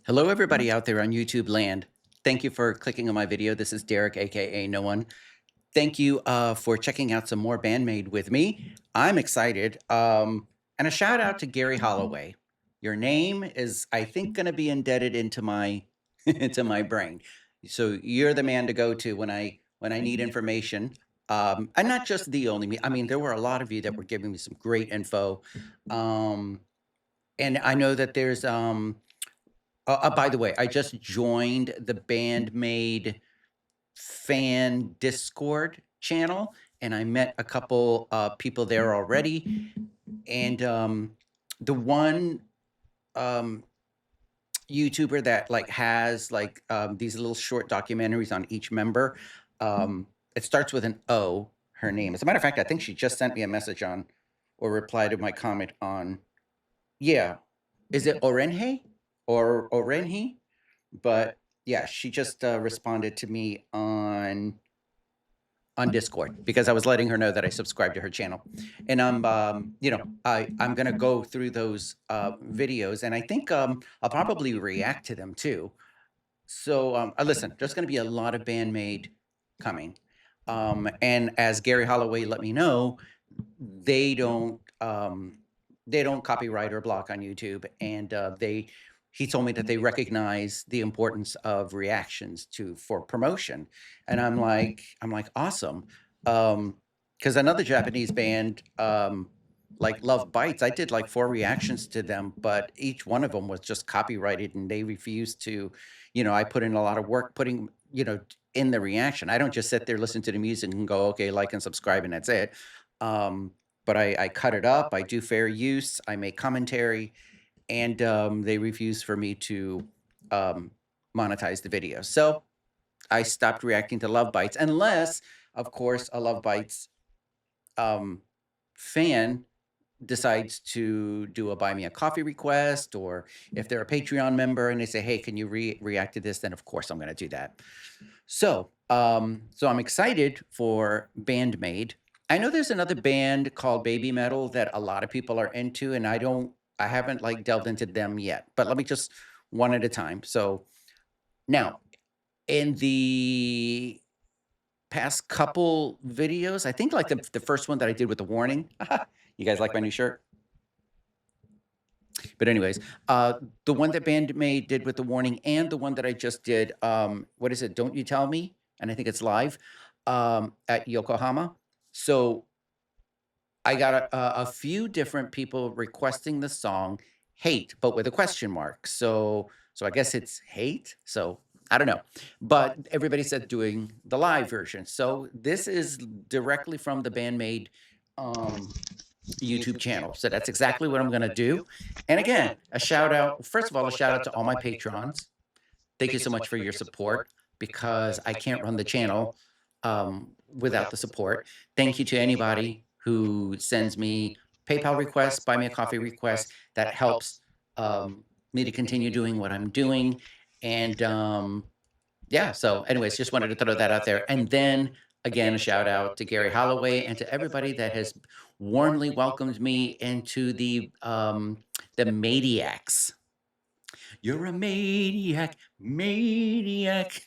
Hello, everybody out there on YouTube land. Thank you for clicking on my video. This is Derek, aka No One. Thank you for checking out some more Band Maid with me. I'm excited. And a shout out to Gary Holloway. Your name is, I think, going to be indebted into my into my brain. So you're the man to go to when I need information. And not just the only me. I mean, there were a lot of you that were giving me some great info. Um, and I know that there's by the way, I just joined the Band Maid fan Discord channel, and I met a couple people there already. And the one um, YouTuber that like has like these little short documentaries on each member, it starts with an O. Her name, as a matter of fact, I think she just sent me a message on or replied to my comment on. Yeah, is it Orenhe or Orenhe? But yeah, she just responded to me on Discord because I was letting her know that I subscribed to her channel, and I'm gonna go through those videos, and I think I'll probably react to them too. So listen, there's gonna be a lot of Bandmaid coming, and as Gary Holloway let me know, they don't um, they don't copyright or block on YouTube, and they he told me that they recognize the importance of reactions to for promotion, and I'm like awesome, because another Japanese band like Love Bites, I did like four reactions to them, but each one of them was just copyrighted, and they refused to, I put in a lot of work putting in the reaction. I don't just sit there listen to the music and go okay, like and subscribe, and that's it. Um, but I cut it up, I do fair use, I make commentary, and they refuse for me to um, monetize the video. So I stopped reacting to Love Bites, unless, of course, a Love Bites um, fan decides to do a buy me a coffee request, or if they're a Patreon member and they say, hey, can you react to this? Then of course I'm going to do that. So I'm excited for Band Maid. I know there's another band called Baby Metal that a lot of people are into, and I haven't like delved into them yet. But let me just one at a time. So now, in the past couple videos, I think like the first one that I did with the warning. You guys like my new shirt? But anyways, the one that Band Maid did with the warning, and the one that I just did, what is it? Don't You Tell Me? And I think it's live at Yokohama. So I got a few different people requesting the song "Hate," but with a question mark. So I guess it's hate. So I don't know, but everybody said doing the live version. So this is directly from the Bandmaid um, YouTube channel. So that's exactly what I'm going to do. And again, a shout out. First of all, a shout out to all my patrons. Thank you so much for your support, because I can't run the channel without the support. Thank you to anybody who sends me PayPal requests, buy me a coffee requests. That helps me to continue doing what I'm doing. And yeah, so anyways, just wanted to throw that out there. And then again, a shout out to Gary Holloway and to everybody that has warmly welcomed me into the Maniacs. You're a maniac, maniac.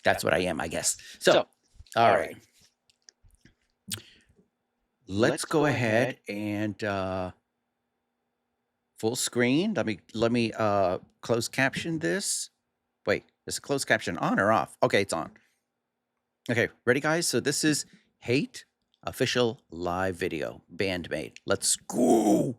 That's what I am, I guess. So, all right. Let's go ahead and full screen. Let me close caption this. Wait, is the closed caption on or off? Okay, it's on. Okay, ready, guys? So this is Hate official live video, Band Maid. Let's go.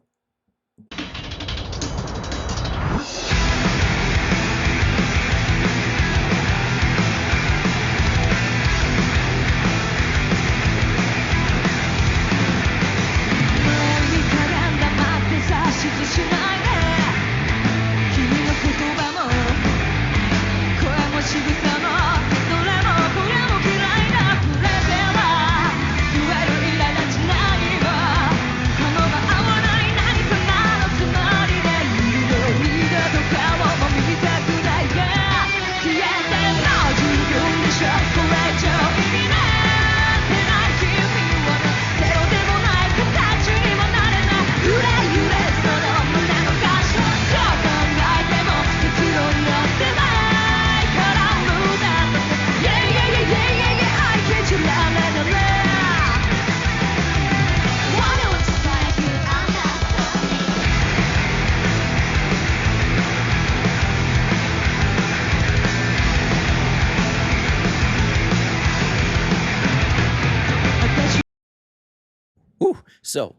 So,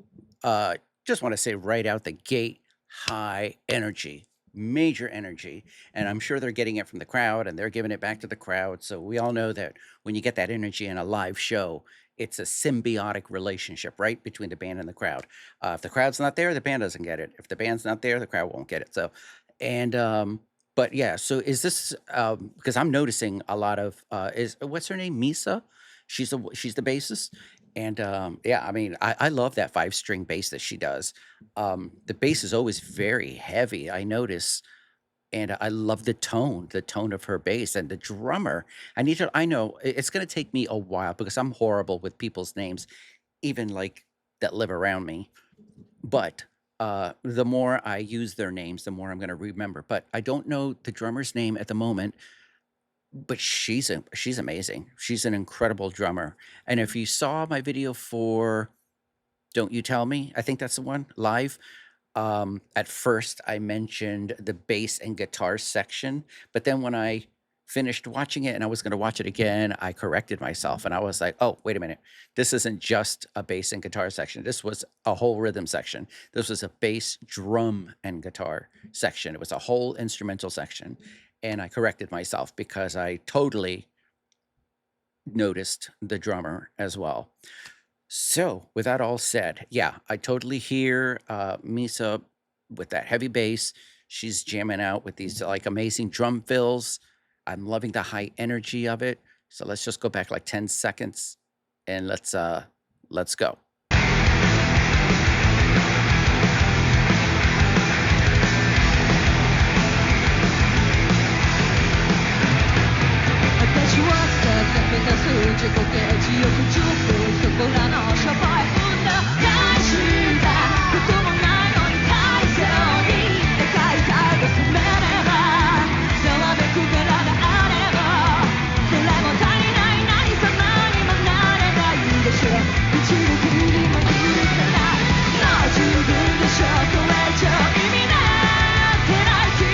just want to say right out the gate, high energy, major energy. And I'm sure they're getting it from the crowd and they're giving it back to the crowd. So, we all know that when you get that energy in a live show, it's a symbiotic relationship, right? Between the band and the crowd. If the crowd's not there, the band doesn't get it. If the band's not there, the crowd won't get it. So, and, but yeah, so is this because I'm noticing a lot of is what's her name? Misa? She's the bassist. And yeah, I mean, I love that 5 string bass that she does. The bass is always very heavy, I notice, and I love the tone of her bass and the drummer. I know it's going to take me a while because I'm horrible with people's names, even like that live around me. But the more I use their names, the more I'm going to remember. But I don't know the drummer's name at the moment, but she's amazing. She's an incredible drummer. And if you saw my video for Don't You Tell Me, I think that's the one, live. At first, I mentioned the bass and guitar section, but then when I finished watching it and I was going to watch it again, I corrected myself and I was like, oh, wait a minute. This isn't just a bass and guitar section. This was a whole rhythm section. This was a bass, drum, and guitar section. It was a whole instrumental section. And I corrected myself because I totally noticed the drummer as well. So, with that all said, yeah, I totally hear Misa with that heavy bass. She's jamming out with these like amazing drum fills. I'm loving the high energy of it. So let's just go back like 10 seconds and let's go. 私は目指す自己啓示欲十分そこらのサバイブな大事だこともないのに大切に高い態度攻めればざわめくからがあればそれも足りない何様にもなればいいでしょう一力にも許さないもう十分でしょうこれ以上意味なってない君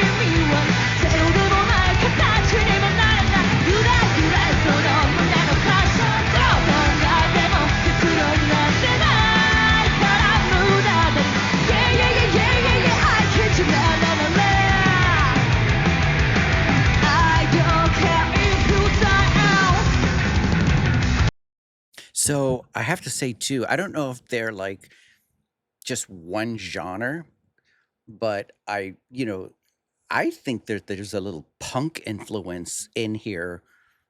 はゼロでもない形にもなれないゆらゆらその胸の感想どう考えても結論なんてないから無駄です Yeah yeah yeah yeah yeah yeah I can't you la la la la I don't care if you die out So, I have to say too, I don't know if they're like just one genre, but I think there's a little punk influence in here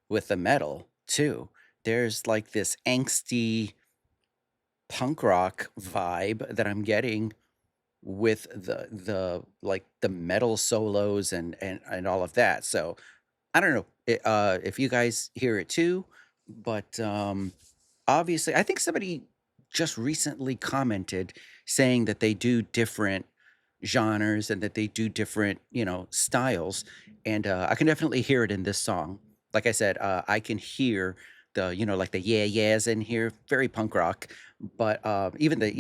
with the metal too. There's like this angsty punk rock vibe that I'm getting with the like the metal solos and all of that. So I don't know if you guys hear it too, but obviously I think somebody just recently commented saying that they do different genres and that they do different, styles. And I can definitely hear it in this song. Like I said, I can hear like the yeah yeahs in here, very punk rock. But even the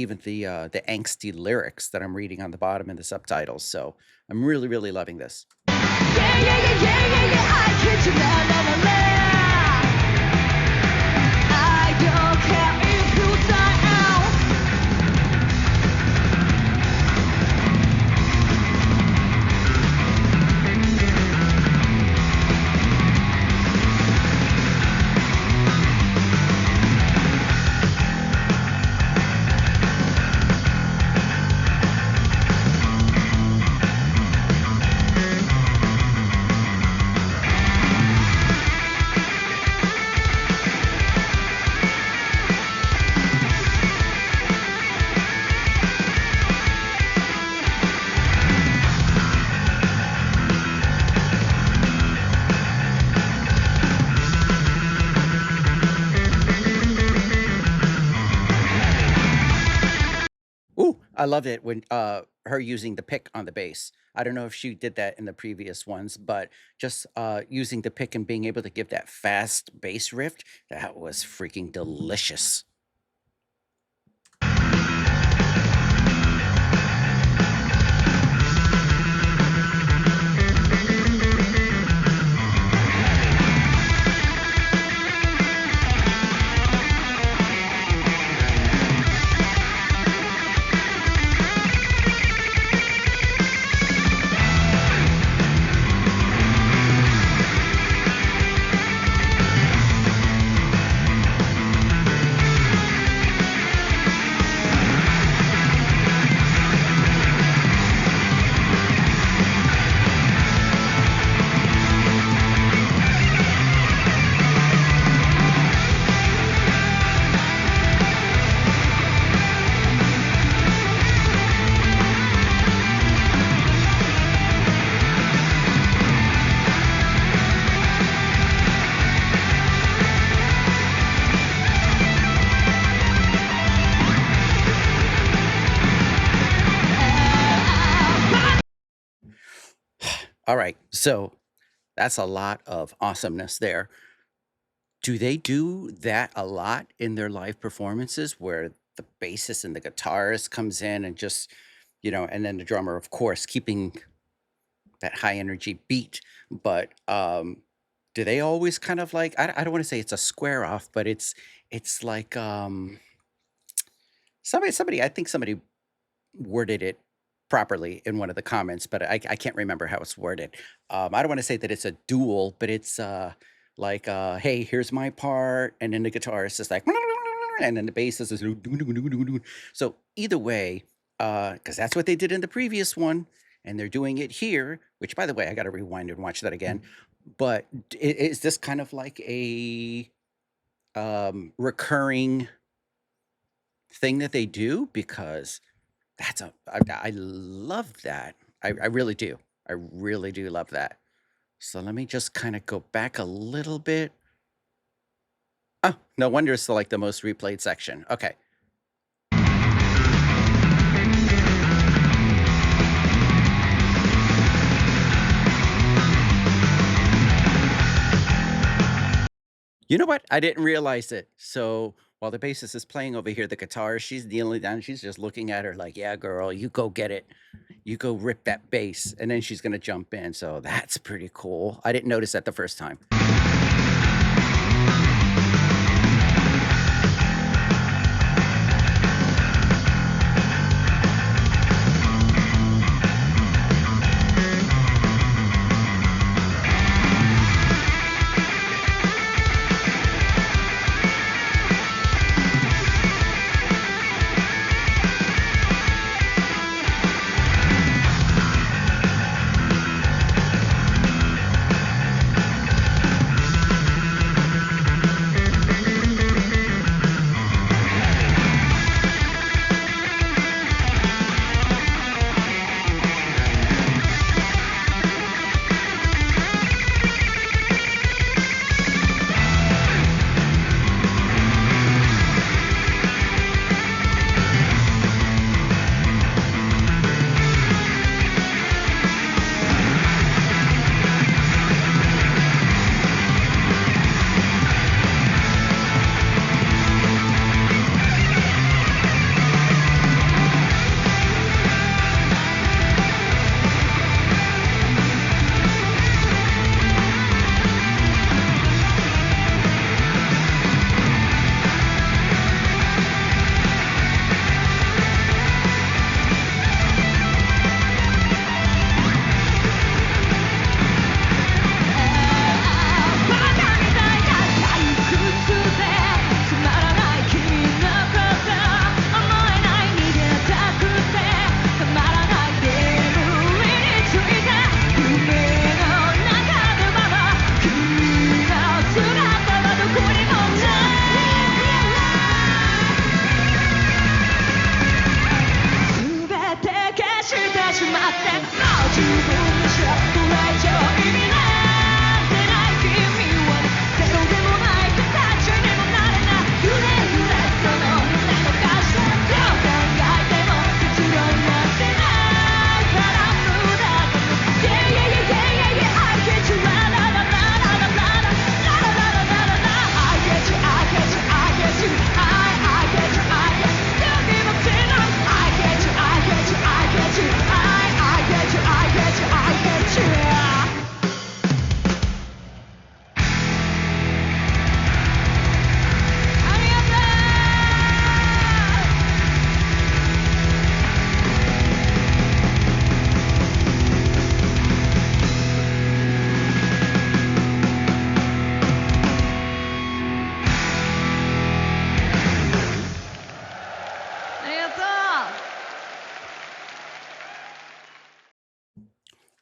angsty lyrics that I'm reading on the bottom in the subtitles. So I'm really really loving this. Yeah yeah yeah yeah yeah yeah I can't you la la la la I don't care if you die out Ooh, I loved it when her using the pick on the bass. I don't know if she did that in the previous ones, but just using the pick and being able to give that fast bass riff, that was freaking delicious. All right. So that's a lot of awesomeness there. Do they do that a lot in their live performances where the bassist and the guitarist comes in and just, and then the drummer, of course, keeping that high energy beat, but, do they always kind of like I don't wanna say it's a square off, but it's like, somebody I think somebody worded it properly in one of the comments, but I can't remember how it's worded. I don't wanna say that it's a duel, but it's, like, "Hey, here's my part," and then the guitarist is like, and then the bassist is so either way, because that's what they did in the previous one, and they're doing it here, which, by the way, I gotta rewind and watch that again, but is this kind of like a, recurring thing that they do? Because I love that. I really do. I really do love that. So let me just kinda go back a little bit. Oh, no wonder it's like the most replayed section. Okay. You know what? I didn't realize it. So while the bassist is playing over here, the guitar, she's kneeling down, she's just looking at her like, "Yeah, girl, you go get it. You go rip that bass," and then she's gonna jump in, so that's pretty cool. I didn't notice that the first time.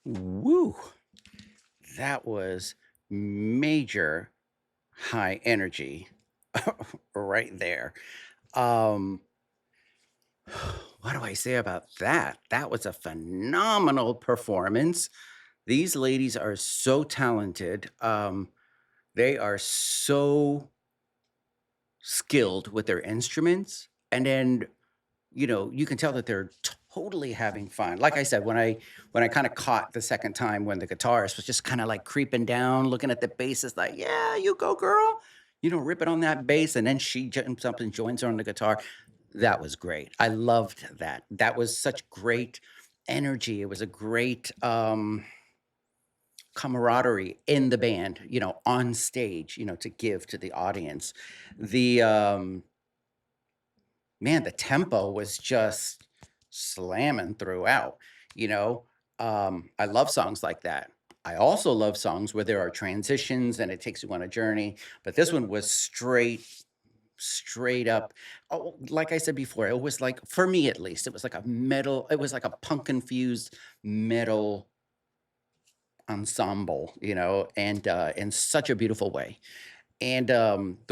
Woo! That was major high energy right there. Um, what do I say about that? That was a phenomenal performance. These ladies are so talented. They are so skilled with their instruments. And then, you can tell that they're totally having fun. Like I said, when I kind of caught the second time when the guitarist was just kind of like creeping down, looking at the bassist, like, yeah, you go, girl. Rip it on that bass, and then she jumps up and joins her on the guitar. That was great. I loved that. That was such great energy. It was a great camaraderie in the band, on stage, to give to the audience. The Man, the tempo was just slamming throughout, you know? I love songs like that. I also love songs where there are transitions and it takes you on a journey, but this one was straight up. Oh, like I said before, it was like, for me at least, it was like a punk infused metal ensemble, and in such a beautiful way. And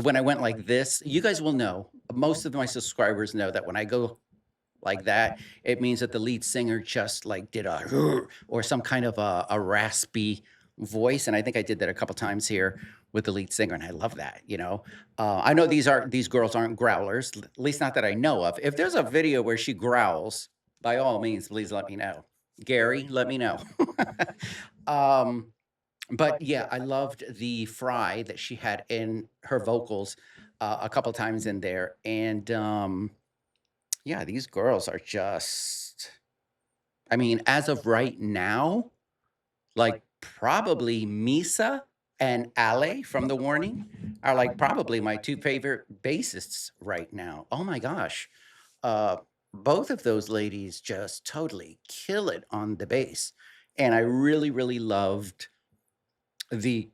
when I went like this, you guys will know, most of my subscribers know that when I go like that, it means that the lead singer just like did a or some kind of a raspy voice. And I think I did that a couple times here with the lead singer, and I love that. I know these girls aren't growlers, at least not that I know of. If there's a video where she growls, by all means, please let me know. Gary, let me know. um, but yeah, I loved the fry that she had in her vocals a couple times in there, and yeah, these girls are just. I mean, as of right now, like probably Misa and Ale from The Warning are like probably my two favorite bassists right now. Oh my gosh. Uh, Both of those ladies just totally kill it on the bass. And I really, really loved the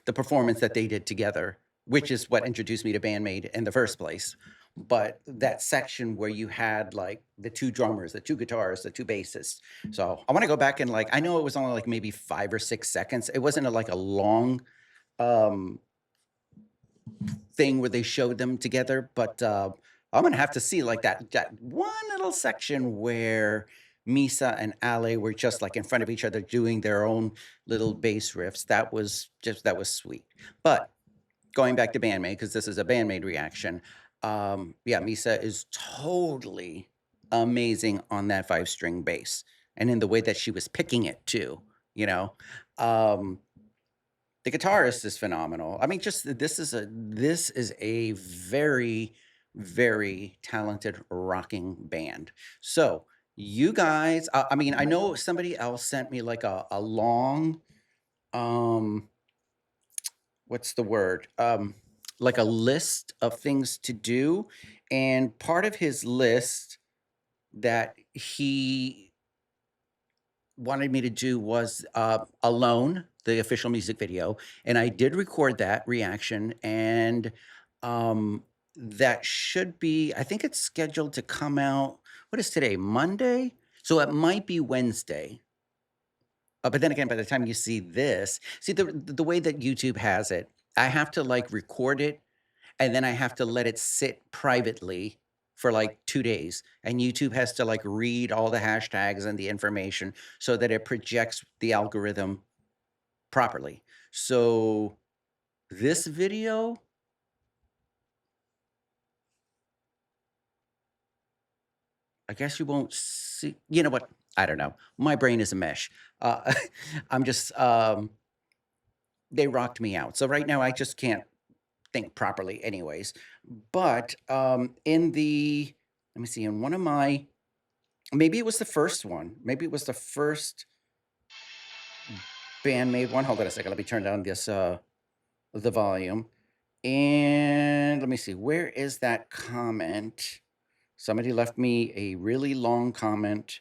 the performance that they did together, which is what introduced me to Band Maid in the first place. But that section where you had like the two drummers, the two guitarists, the two bassists. So I want to go back and like I know it was only like maybe 5 or 6 seconds. It wasn't like a long um thing where they showed them together, but I'm gonna have to see like that one little section where Misa and Ale were just like in front of each other doing their own little bass riffs. That was sweet. But going back to Bandmaid, because this is a Bandmaid reaction, yeah, Misa is totally amazing on that 5 string bass, and in the way that she was picking it too. You know, um, the guitarist is phenomenal. I mean, just this is a very, very talented rocking band. So you guys, I mean, I know somebody else sent me like a long, um, what's the word? Like a list of things to do, and part of his list that he wanted me to do was, Alone, the official music video, and I did record that reaction, and, um, that should be I think it's scheduled to come out what is today, Monday? So it might be Wednesday. But then again, by the time you see this the way that YouTube has it, I have to, like, record it and then I have to let it sit privately for like 2 days, and YouTube has to, like, read all the hashtags and the information so that it projects the algorithm properly. So, this video I guess you won't see you know what? I don't know. My brain is a mesh. Uh, I'm just, they rocked me out. So right now, I just can't think properly anyways. But, in the let me see, in one of my maybe it was the first one. Maybe it was the first Bandmade one. Hold on a second. Let me turn down the volume. And let me see. Where is that comment? Somebody left me a really long comment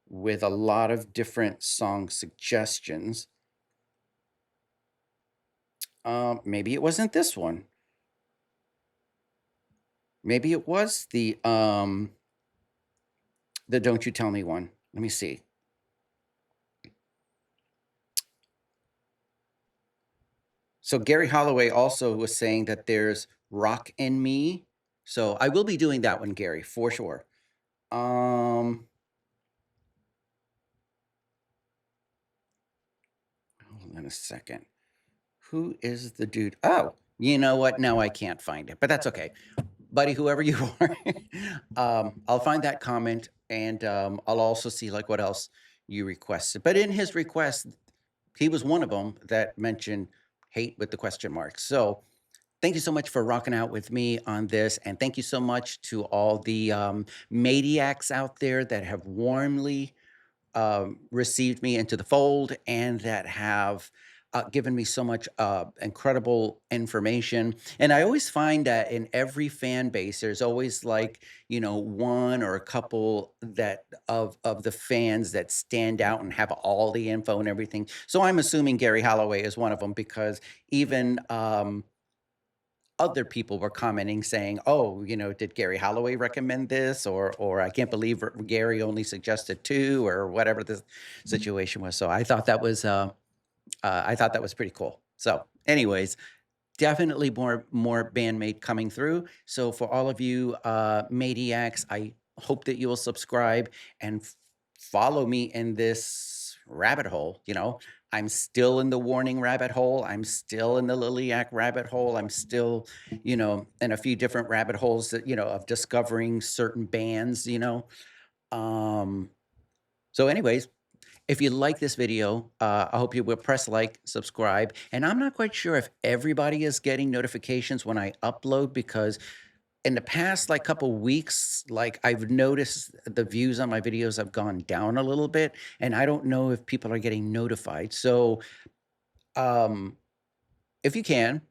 with a lot of different song suggestions. Maybe it wasn't this one. Maybe it was the Don't You Tell Me one. Let me see. So Gary Holloway also was saying that there's Rock in Me. So I will be doing that one, Gary, for sure. Hold on a second. Who is the dude? Oh, you know what? Now I can't find it, but that's okay. buddy, whoever you are, I'll find that comment and I'll also see like what else you requested. But in his request, he was one of them that mentioned hate with the question mark. So thank you so much for rocking out with me on this, and thank you so much to all the maniacs out there that have warmly received me into the fold and that have given me so much incredible information. And I always find that in every fan base, there's always like, one or a couple that of the fans that stand out and have all the info and everything. So I'm assuming Gary Holloway is one of them because even other people were commenting saying, "Oh, did Gary Holloway recommend this?" Or "I can't believe Gary only suggested 2," or whatever the situation was. So I thought that was pretty cool. So, anyways, definitely more bandmate coming through. So for all of you maniacs, I hope that you will subscribe and follow me in this rabbit hole. I'm still in the warning rabbit hole. I'm still in the Liliac rabbit hole. I'm still, in a few different rabbit holes that, of discovering certain bands. Um, so anyways, if you like this video, I hope you will press like, subscribe, and I'm not quite sure if everybody is getting notifications when I upload because in the past like couple weeks, like I've noticed the views on my videos have gone down a little bit, and I don't know if people are getting notified. So, um, if you can,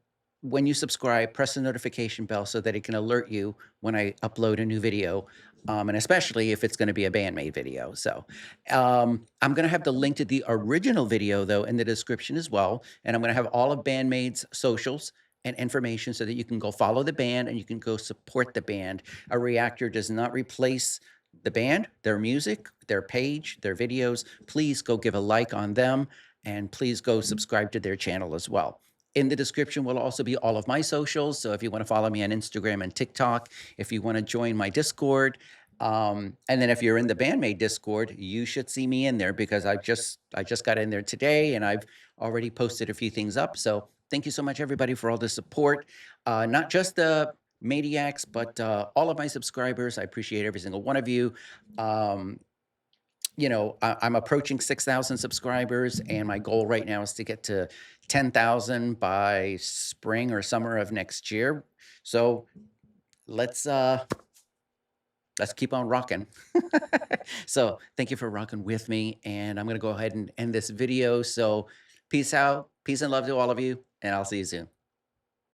when you subscribe, press the notification bell so that it can alert you when I upload a new video, and especially if it's gonna be a bandmate video. So, I'm gonna have the link to the original video, though, in the description as well, and I'm gonna have all of Bandmaid's socials and information so that you can go follow the band and you can go support the band. A reactor does not replace the band, their music, their page, their videos. Please go give a like on them, and please go subscribe to their channel as well. In the description will also be all of my socials. So if you want to follow me on Instagram and TikTok, if you want to join my Discord, and then if you're in the Bandmade Discord, you should see me in there because I just got in there today and I've already posted a few things up. So thank you so much everybody for all the support. Not just the maniacs, but all of my subscribers. I appreciate every single one of you. Um, I'm approaching 6,000 subscribers, and my goal right now is to get to 10,000 by spring or summer of next year. So let's uh let's keep on rocking. So thank you for rocking with me, and I'm gonna go ahead and end this video. So peace out, peace and love to all of you, and I'll see you soon.